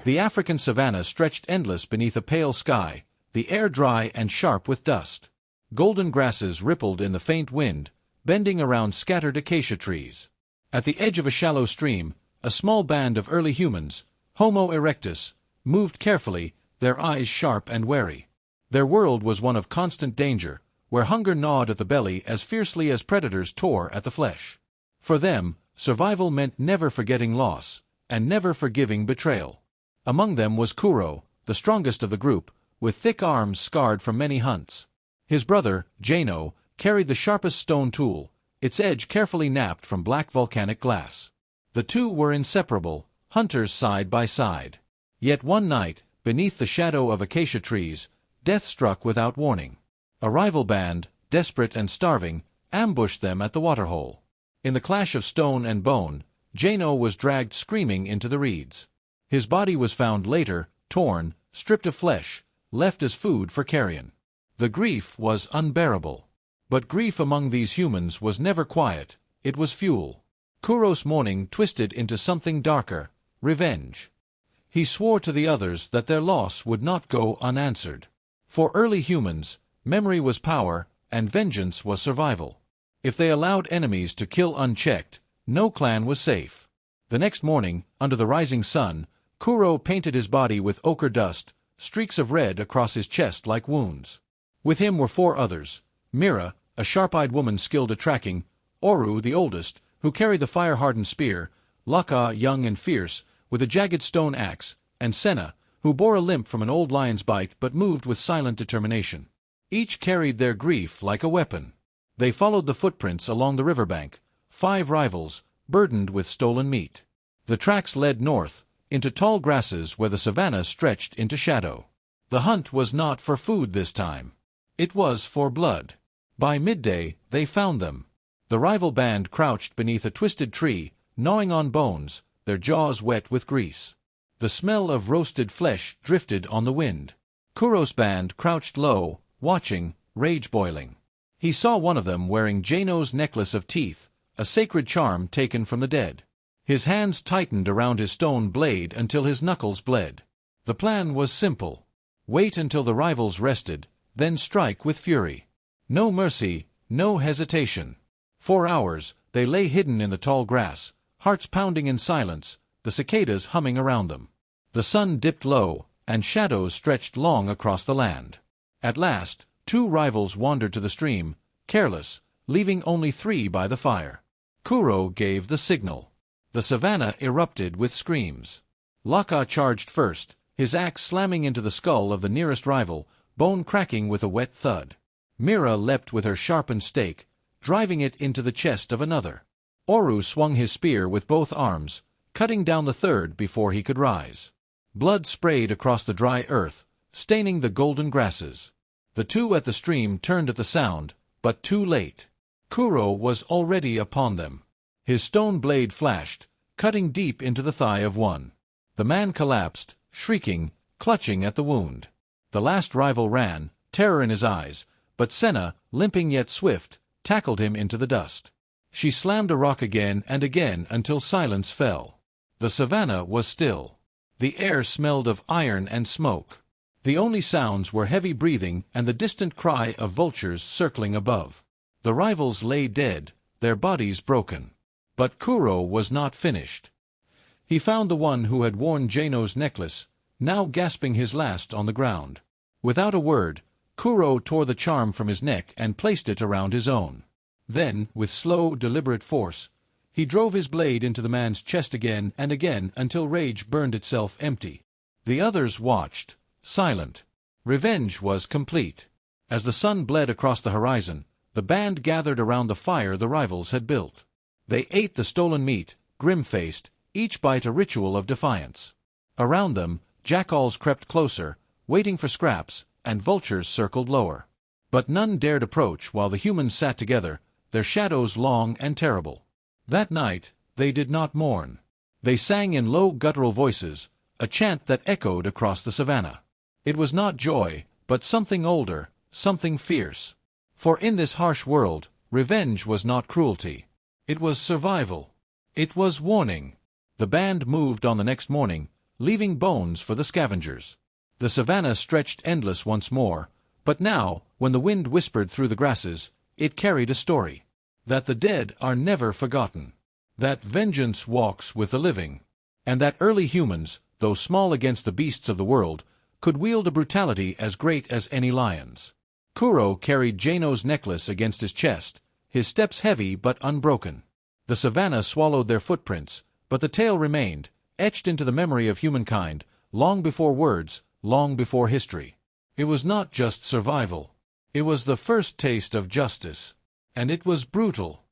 The African savanna stretched endless beneath a pale sky, the air dry and sharp with dust. Golden grasses rippled in the faint wind, bending around scattered acacia trees. At the edge of a shallow stream, a small band of early humans, Homo erectus, moved carefully, their eyes sharp and wary. Their world was one of constant danger, where hunger gnawed at the belly as fiercely as predators tore at the flesh. For them, survival meant never forgetting loss, and never forgiving betrayal. Among them was Kuro, the strongest of the group, with thick arms scarred from many hunts. His brother, Jano, carried the sharpest stone tool, its edge carefully napped from black volcanic glass. The two were inseparable, hunters side by side. Yet one night, beneath the shadow of acacia trees, death struck without warning. A rival band, desperate and starving, ambushed them at the waterhole. In the clash of stone and bone, Jano was dragged screaming into the reeds. His body was found later, torn, stripped of flesh, left as food for carrion. The grief was unbearable. But grief among these humans was never quiet, it was fuel. Kuro's mourning twisted into something darker, revenge. He swore to the others that their loss would not go unanswered. For early humans, memory was power, and vengeance was survival. If they allowed enemies to kill unchecked, no clan was safe. The next morning, under the rising sun, Kuro painted his body with ochre dust, streaks of red across his chest like wounds. With him were 4 others: Mira, a sharp-eyed woman skilled at tracking; Oru, the oldest, who carried the fire-hardened spear; Laka, young and fierce, with a jagged stone axe; and Senna, who bore a limp from an old lion's bite but moved with silent determination. Each carried their grief like a weapon. They followed the footprints along the riverbank, 5 rivals, burdened with stolen meat. The tracks led north, into tall grasses where the savanna stretched into shadow. The hunt was not for food this time. It was for blood. By midday, they found them. The rival band crouched beneath a twisted tree, gnawing on bones, their jaws wet with grease. The smell of roasted flesh drifted on the wind. Kuro's band crouched low, watching, rage boiling. He saw one of them wearing Jano's necklace of teeth, a sacred charm taken from the dead. His hands tightened around his stone blade until his knuckles bled. The plan was simple. Wait until the rivals rested, then strike with fury. No mercy, no hesitation. For hours, they lay hidden in the tall grass, hearts pounding in silence, the cicadas humming around them. The sun dipped low, and shadows stretched long across the land. At last, 2 rivals wandered to the stream, careless, leaving only 3 by the fire. Kuro gave the signal. The savanna erupted with screams. Laka charged first, his axe slamming into the skull of the nearest rival, bone cracking with a wet thud. Mira leapt with her sharpened stake, driving it into the chest of another. Oru swung his spear with both arms, cutting down the third before he could rise. Blood sprayed across the dry earth, staining the golden grasses. The 2 at the stream turned at the sound, but too late. Kuro was already upon them. His stone blade flashed, cutting deep into the thigh of one. The man collapsed, shrieking, clutching at the wound. The last rival ran, terror in his eyes, but Senna, limping yet swift, tackled him into the dust. She slammed a rock again and again until silence fell. The savanna was still. The air smelled of iron and smoke. The only sounds were heavy breathing and the distant cry of vultures circling above. The rivals lay dead, their bodies broken. But Kuro was not finished. He found the one who had worn Jano's necklace, now gasping his last on the ground. Without a word, Kuro tore the charm from his neck and placed it around his own. Then, with slow, deliberate force, he drove his blade into the man's chest again and again until rage burned itself empty. The others watched, silent. Revenge was complete. As the sun bled across the horizon, the band gathered around the fire the rivals had built. They ate the stolen meat, grim-faced, each bite a ritual of defiance. Around them, jackals crept closer, waiting for scraps, and vultures circled lower. But none dared approach while the humans sat together, their shadows long and terrible. That night, they did not mourn. They sang in low guttural voices, a chant that echoed across the savanna. It was not joy, but something older, something fierce. For in this harsh world, revenge was not cruelty. It was survival. It was warning. The band moved on the next morning, leaving bones for the scavengers. The savanna stretched endless once more, but now, when the wind whispered through the grasses, it carried a story. That the dead are never forgotten. That vengeance walks with the living. And that early humans, though small against the beasts of the world, could wield a brutality as great as any lion's. Kuro carried Jano's necklace against his chest, his steps heavy but unbroken. The savanna swallowed their footprints, but the tale remained, etched into the memory of humankind, long before words, long before history. It was not just survival. It was the first taste of justice. And it was brutal.